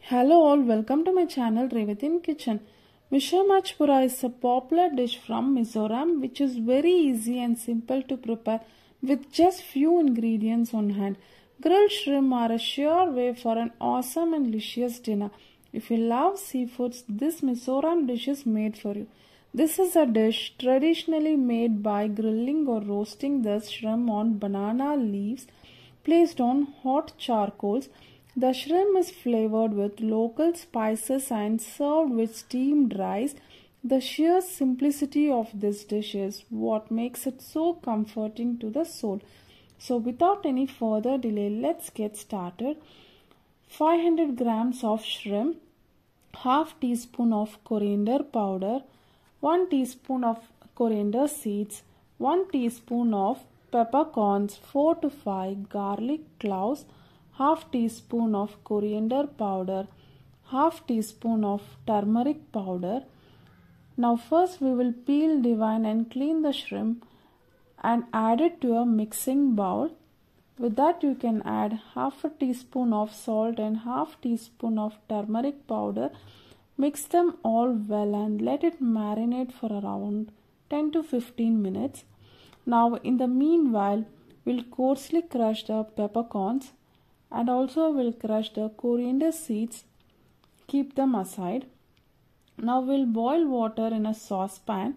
Hello all, welcome to my channel Revathi Kitchen. Misa Mach Poora is a popular dish from Mizoram which is very easy and simple to prepare with just few ingredients on hand. Grilled shrimp are a sure way for an awesome and luscious dinner. If you love seafoods, this Mizoram dish is made for you. This is a dish traditionally made by grilling or roasting the shrimp on banana leaves placed on hot charcoals. The shrimp is flavored with local spices and served with steamed rice. The sheer simplicity of this dish is what makes it so comforting to the soul. So without any further delay, let's get started. 500 grams of shrimp, half teaspoon of coriander powder, 1 teaspoon of coriander seeds, 1 teaspoon of peppercorns, 4 to 5 garlic cloves, half teaspoon of coriander powder, half teaspoon of turmeric powder. Now first we will peel, divine and clean the shrimp and add it to a mixing bowl. With that you can add half a teaspoon of salt and half teaspoon of turmeric powder. Mix them all well and let it marinate for around 10 to 15 minutes. Now in the meanwhile, we'll coarsely crush the peppercorns and also we'll crush the coriander seeds. Keep them aside. Now we'll boil water in a saucepan.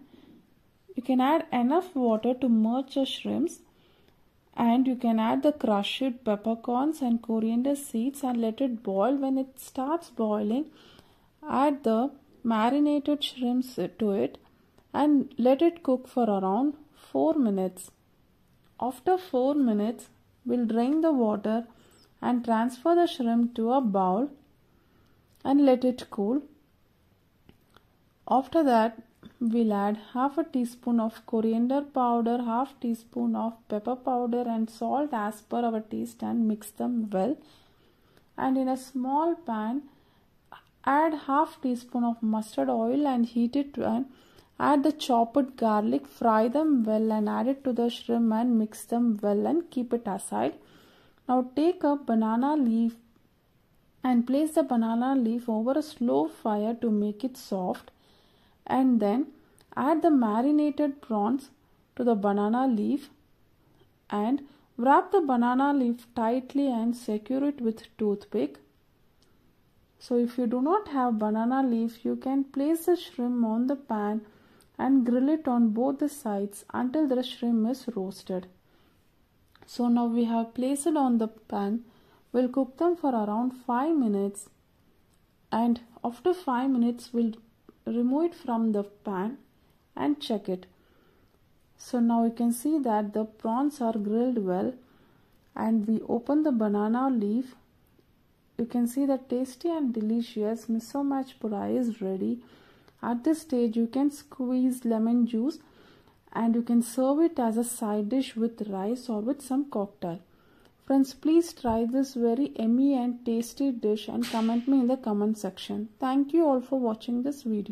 You can add enough water to merge the shrimps and you can add the crushed peppercorns and coriander seeds and let it boil. When it starts boiling, add the marinated shrimps to it and let it cook for around 4 minutes. After 4 minutes, we'll drain the water and transfer the shrimp to a bowl and let it cool. After that, we'll add half a teaspoon of coriander powder, half teaspoon of pepper powder and salt as per our taste and mix them well. And in a small pan, add half teaspoon of mustard oil and heat it and add the chopped garlic, fry them well and add it to the shrimp and mix them well and keep it aside. Now take a banana leaf and place the banana leaf over a slow fire to make it soft and then add the marinated prawns to the banana leaf and wrap the banana leaf tightly and secure it with toothpick. So if you do not have banana leaf, you can place the shrimp on the pan and grill it on both the sides until the shrimp is roasted. So now we have placed it on the pan. We'll cook them for around 5 minutes and after 5 minutes we'll remove it from the pan and check it. So now you can see that the prawns are grilled well and we open the banana leaf. You can see the tasty and delicious Misa Mach Poora is ready. At this stage, you can squeeze lemon juice and you can serve it as a side dish with rice or with some cocktail. Friends, please try this very yummy and tasty dish and comment me in the comment section. Thank you all for watching this video.